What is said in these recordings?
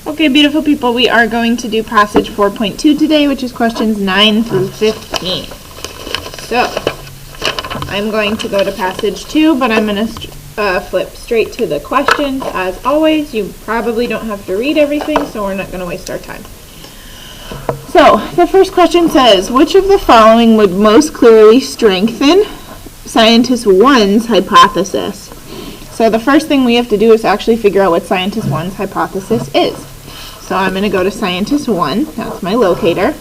Okay, beautiful people, we are going to do passage 4.2 today, which is questions 9 through 15. So, I'm going to go to passage 2, but I'm going to flip straight to the questions. As always, you probably don't have to read everything, so we're not going to waste our time. So, the first question says, which of the following would most clearly strengthen Scientist 1's hypothesis? So the first thing we have to do is actually figure out what Scientist 1's hypothesis is. So I'm going to go to Scientist 1, that's my locator.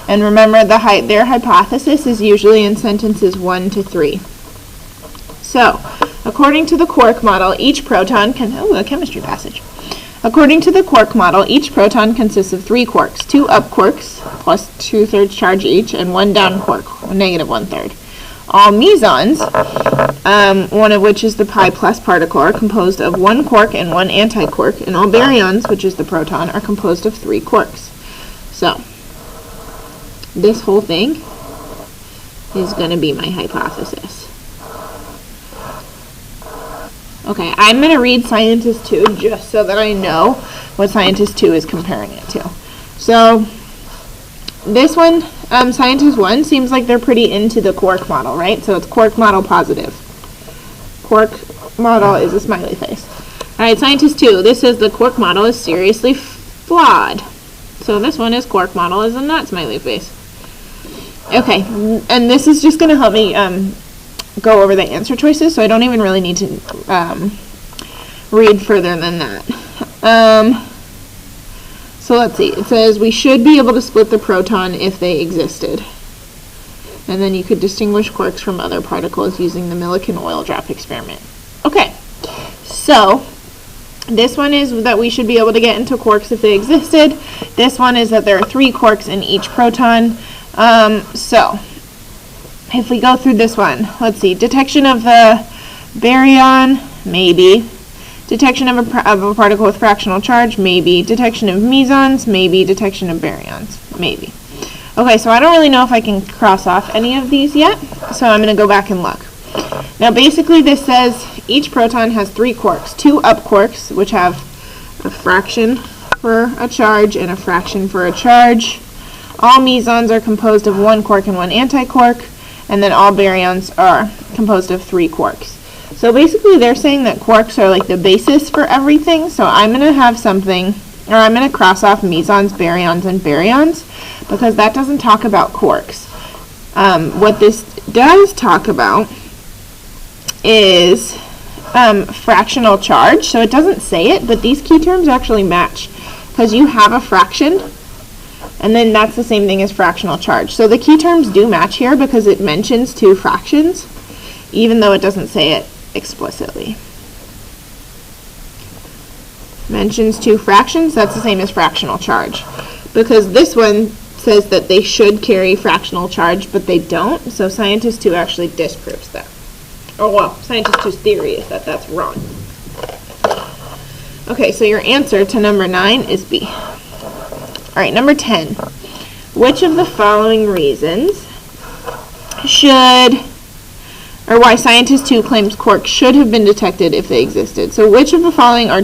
And remember, their hypothesis is usually in sentences 1 to 3. So, according to the quark model, each proton a chemistry passage. According to the quark model, each proton consists of 3 quarks, 2 up quarks, plus 2/3 charge each, and 1 down quark, negative 1/3. All mesons, one of which is the pi plus particle, are composed of 1 quark and 1 antiquark, and all baryons, which is the proton, are composed of 3 quarks. So, this whole thing is going to be my hypothesis. Okay, I'm going to read Scientist 2 just so that I know what Scientist 2 is comparing it to. So, this one, Scientist 1, seems like they're pretty into the quark model, right? So it's quark model positive. Quark model is a smiley face. Alright, Scientist 2, this says the quark model is seriously flawed. So this one is quark model is a not smiley face. Okay, and this is just going to help me go over the answer choices, so I don't even really need to read further than that. So let's see, it says we should be able to split the proton if they existed. And then you could distinguish quarks from other particles using the Millikan oil drop experiment. Okay, so this one is that we should be able to get into quarks if they existed. This one is that there are 3 quarks in each proton. So, if we go through this one, let's see, detection of the baryon, maybe. Detection of a particle with fractional charge, maybe. Detection of mesons, maybe. Detection of baryons, maybe. Okay, so I don't really know if I can cross off any of these yet, so I'm going to go back and look. Now, basically, this says each proton has 3 quarks, 2 up quarks, which have a fraction for a charge and a fraction for a charge. All mesons are composed of 1 quark and 1 antiquark, and then all baryons are composed of 3 quarks. So basically they're saying that quarks are like the basis for everything, so I'm going to have something, or I'm going to cross off mesons, baryons, and baryons, because that doesn't talk about quarks. What this does talk about is fractional charge, so it doesn't say it, but these key terms actually match, because you have a fraction, and then that's the same thing as fractional charge. So the key terms do match here because it mentions 2 fractions, even though it doesn't say it explicitly. Mentions 2 fractions, that's the same as fractional charge. Because this one says that they should carry fractional charge, but they don't, so Scientist 2 actually disproves that. Oh, well, Scientist 2's theory is that that's wrong. Okay, so your answer to number 9 is B. Alright, number 10. Which of the following reasons why Scientist 2 claims quarks should have been detected if they existed? So which of the following are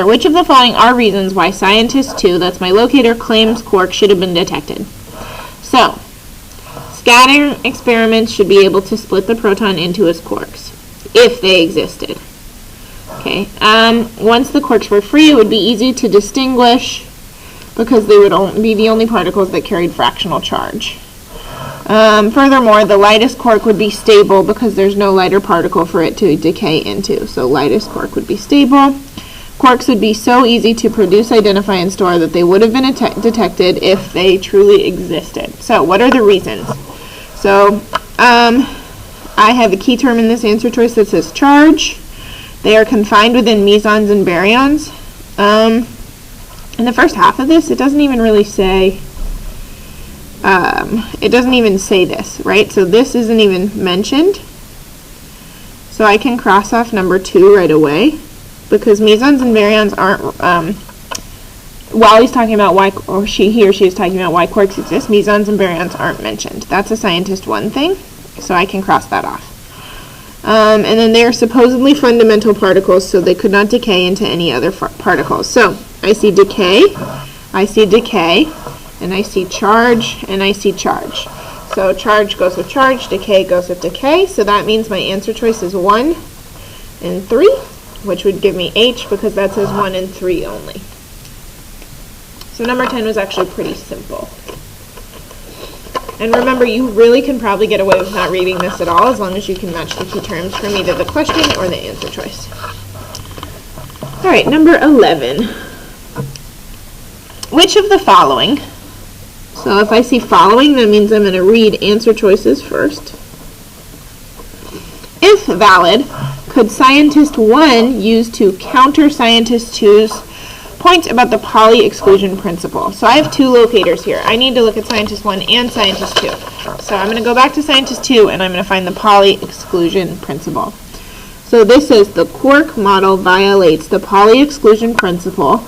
which of the following are reasons why Scientist 2, that's my locator, claims quarks should have been detected? So, scattering experiments should be able to split the proton into its quarks, if they existed. Okay, once the quarks were free, it would be easy to distinguish because they would be the only particles that carried fractional charge. Furthermore, the lightest quark would be stable because there's no lighter particle for it to decay into. So lightest quark would be stable. Quarks would be so easy to produce, identify, and store that they would have been detected if they truly existed. So what are the reasons? So I have a key term in this answer choice that says charge. They are confined within mesons and baryons. In the first half of this, it doesn't even really say, this, right? So this isn't even mentioned. So I can cross off number 2 right away, because mesons and baryons aren't, while he's talking about why, or he or she is talking about why quarks exist, mesons and baryons aren't mentioned. That's a Scientist 1 thing, so I can cross that off. And then they are supposedly fundamental particles, so they could not decay into any other particles. So I see decay, and I see charge, and I see charge. So charge goes with charge, decay goes with decay, so that means my answer choice is 1 and 3, which would give me H because that says 1 and 3 only. So number 10 was actually pretty simple. And remember, you really can probably get away with not reading this at all as long as you can match the key terms from either the question or the answer choice. All right, number 11. Which of the following, so if I see following, that means I'm going to read answer choices first. If valid, could scientist 1 use to counter scientist 2's point about the Pauli exclusion principle? So I have two locators here. I need to look at scientist 1 and scientist 2. So I'm going to go back to scientist 2 and I'm going to find the Pauli exclusion principle. So this says the quark model violates the Pauli exclusion principle,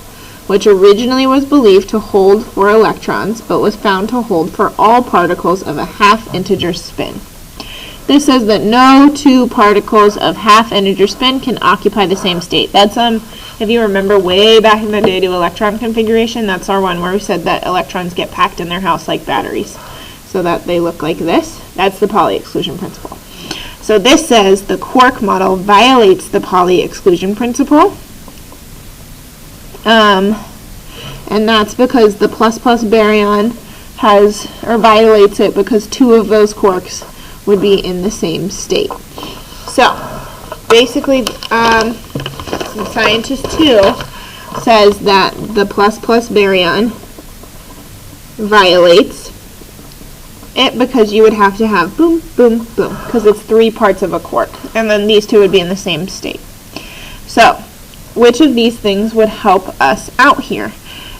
which originally was believed to hold for electrons, but was found to hold for all particles of a half-integer spin. This says that no two particles of half-integer spin can occupy the same state. That's, if you remember way back in the day to electron configuration, that's our one where we said that electrons get packed in their house like batteries, so that they look like this. That's the Pauli exclusion principle. So this says the quark model violates the Pauli exclusion principle. And that's because the plus baryon violates it because two of those quarks would be in the same state. So basically, scientist 2 says that the plus baryon violates it because you would have to have boom, boom, boom, because it's 3 parts of a quark, and then these two would be in the same state. So which of these things would help us out here?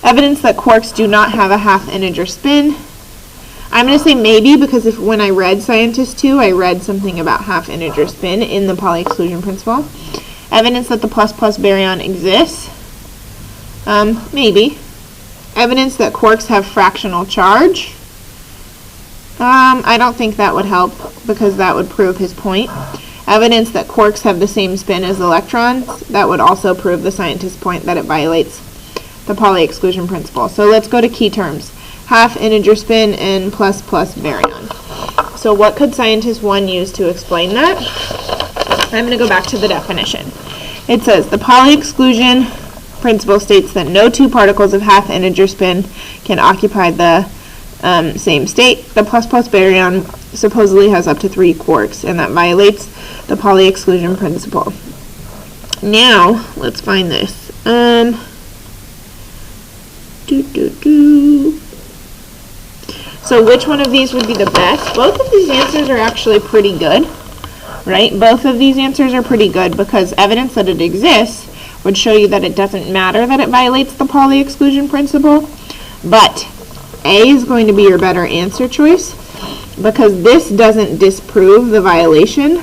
Evidence that quarks do not have a half-integer spin. I'm going to say maybe because when I read scientist 2, I read something about half-integer spin in the Pauli exclusion principle. Evidence that the plus baryon exists. Maybe. Evidence that quarks have fractional charge. I don't think that would help because that would prove his point. Evidence that quarks have the same spin as electrons. That would also prove the scientist's point that it violates the Pauli exclusion principle. So let's go to key terms. Half-integer spin and plus baryon. So what could scientist 1 use to explain that? I'm going to go back to the definition. It says the Pauli exclusion principle states that no two particles of half-integer spin can occupy the same state. The plus baryon supposedly has up to 3 quarks, and that violates the Pauli exclusion principle. Now, let's find this. So which one of these would be the best? Both of these answers are actually pretty good, right? Both of these answers are pretty good because evidence that it exists would show you that it doesn't matter that it violates the Pauli exclusion principle, but A is going to be your better answer choice because this doesn't disprove the violation,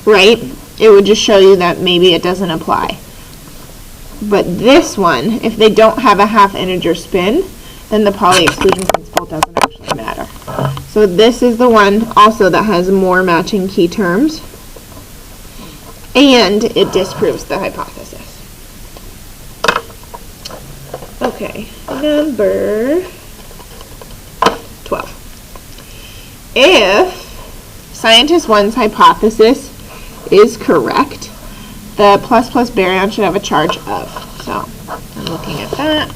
right? It would just show you that maybe it doesn't apply. But this one, if they don't have a half-integer spin, then the Pauli exclusion principle doesn't actually matter. So this is the one also that has more matching key terms, and it disproves the hypothesis. Okay, number 12. If scientist 1's hypothesis is correct, the plus baryon should have a charge of. So I'm looking at that.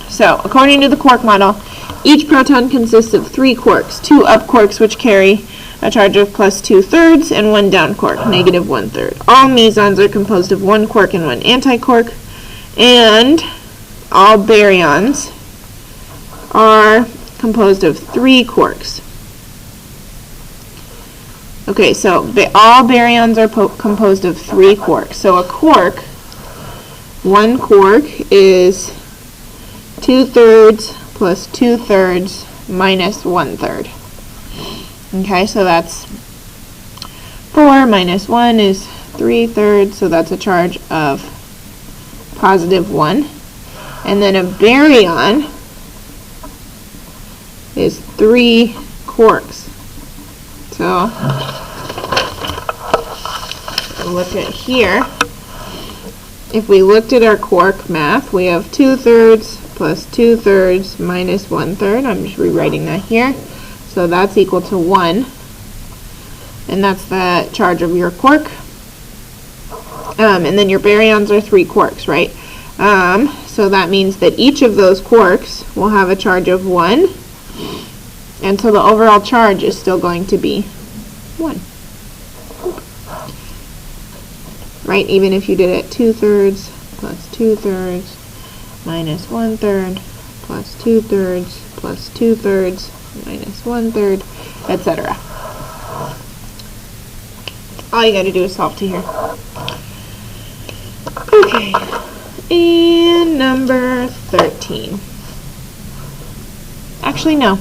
So according to the quark model, each proton consists of 3 quarks, 2 up quarks which carry a charge of plus 2/3 and 1 down quark, negative 1/3. All mesons are composed of 1 quark and 1 antiquark, and all baryons are composed of 3 quarks. Okay, so all baryons are composed of 3 quarks. So a quark, 1 quark is 2/3 plus 2/3 minus 1/3. Okay, so that's 4 minus 1 is 3/3, so that's a charge of positive 1. And then a baryon is 3 quarks. So look at here. If we looked at our quark math, we have 2/3 plus 2/3 minus 1/3. I'm just rewriting that here. So that's equal to 1. And that's the charge of your quark. And then your baryons are 3 quarks, right? So that means that each of those quarks will have a charge of 1. And so the overall charge is still going to be 1. Right? Even if you did it 2/3 plus 2/3 minus 1/3 plus 2/3 plus 2/3 minus 1/3, etc. All you got to do is solve to here. Okay. And number 13. Actually, no.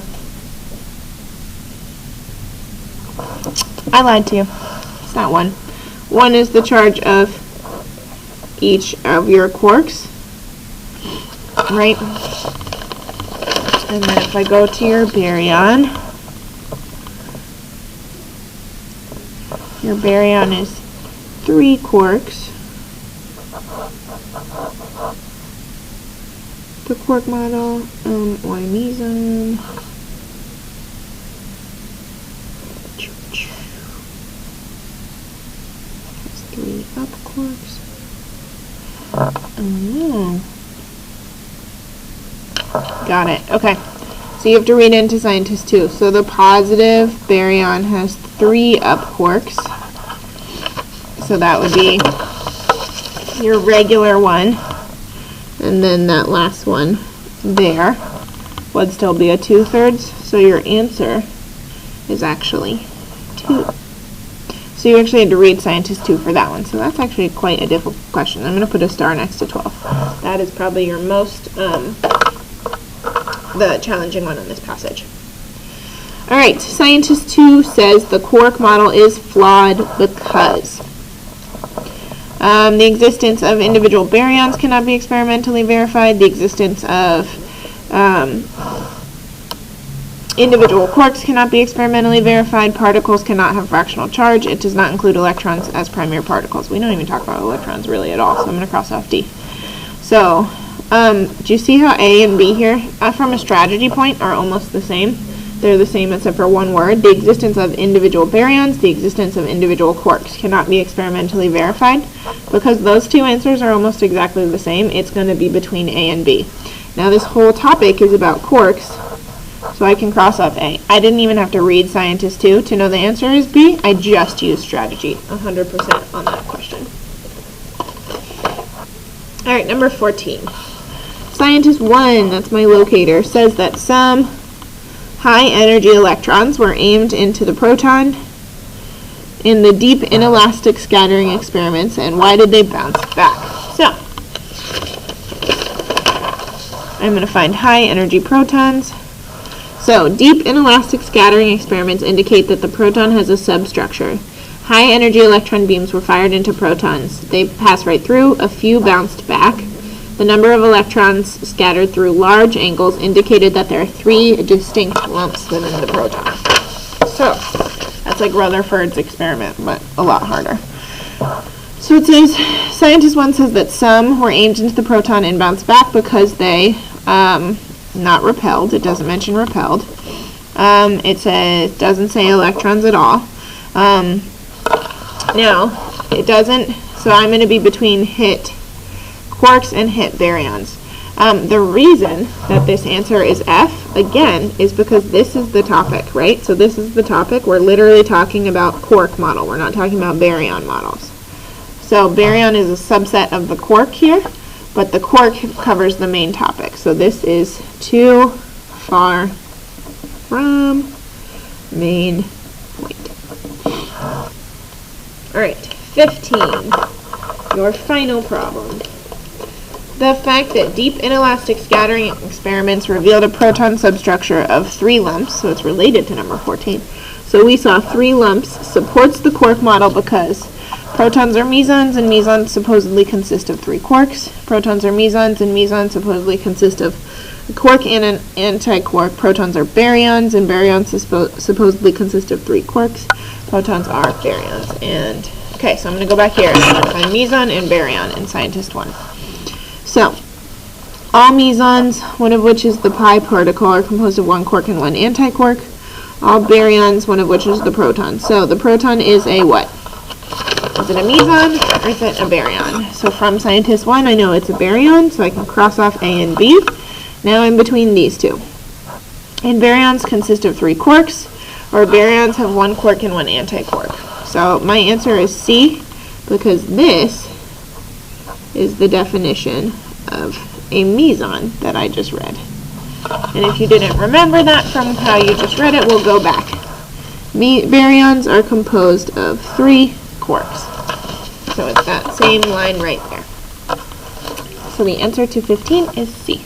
I lied to you. It's not 1. 1 is the charge of each of your quarks, right? And then if I go to your baryon, your baryon is 3 quarks. The quark model, or meson. Has 3 up quarks. Got it. Okay. So you have to read into scientist 2. So the positive baryon has 3 up quarks. So that would be your regular one. And then that last one there would still be a 2/3. So your answer is actually 2. So you actually had to read scientist 2 for that one. So that's actually quite a difficult question. I'm going to put a star next to 12. That is probably your most, the challenging one in this passage. All right, scientist 2 says the quark model is flawed because the existence of individual baryons cannot be experimentally verified. The existence of individual quarks cannot be experimentally verified. Particles cannot have fractional charge. It does not include electrons as primary particles. We don't even talk about electrons really at all, so I'm going to cross off D. So, do you see how A and B here, from a strategy point, are almost the same? They're the same except for one word. The existence of individual baryons, the existence of individual quarks cannot be experimentally verified. Because those two answers are almost exactly the same, it's going to be between A and B. Now this whole topic is about quarks, so I can cross off A. I didn't even have to read scientist 2 to know the answer is B. I just used strategy 100% on that question. All right, number 14. Scientist 1, that's my locator, says that some high energy electrons were aimed into the proton in the deep inelastic scattering experiments, and why did they bounce back? So, I'm going to find high energy protons. So, deep inelastic scattering experiments indicate that the proton has a substructure. High energy electron beams were fired into protons. They passed right through, a few bounced back. The number of electrons scattered through large angles indicated that there are 3 distinct lumps within the proton. So, that's like Rutherford's experiment, but a lot harder. So it says, scientist 1 says that some were aimed into the proton and bounced back because they, not repelled, it doesn't mention repelled. It doesn't say electrons at all. Now, it doesn't, so I'm going to be between hit quarks and hit baryons. The reason that this answer is F, again, is because this is the topic, right? So this is the topic. We're literally talking about quark model. We're not talking about baryon models. So baryon is a subset of the quark here, but the quark covers the main topic. So this is too far from main point. All right, 15, your final problem. The fact that deep inelastic scattering experiments revealed a proton substructure of 3 lumps, so it's related to number 14. So we saw 3 lumps supports the quark model because protons are mesons, and mesons supposedly consist of 3 quarks. Protons are mesons, and mesons supposedly consist of A quark and an antiquark. Protons are baryons, and baryons supposedly consist of 3 quarks. Protons are baryons. And okay, so I'm going to go back here and I'm going to find meson and baryon in scientist 1. So, all mesons, one of which is the pi particle, are composed of 1 quark and 1 antiquark. All baryons, one of which is the proton. So the proton is a what? Is it a meson or is it a baryon? So from scientist 1, I know it's a baryon, so I can cross off A and B. Now I'm between these two. And baryons consist of 3 quarks, or baryons have 1 quark and 1 antiquark. So my answer is C, because this is the definition of a meson that I just read. And if you didn't remember that from how you just read it, we'll go back. Baryons are composed of 3 quarks. So it's that same line right there. So the answer to 15 is C.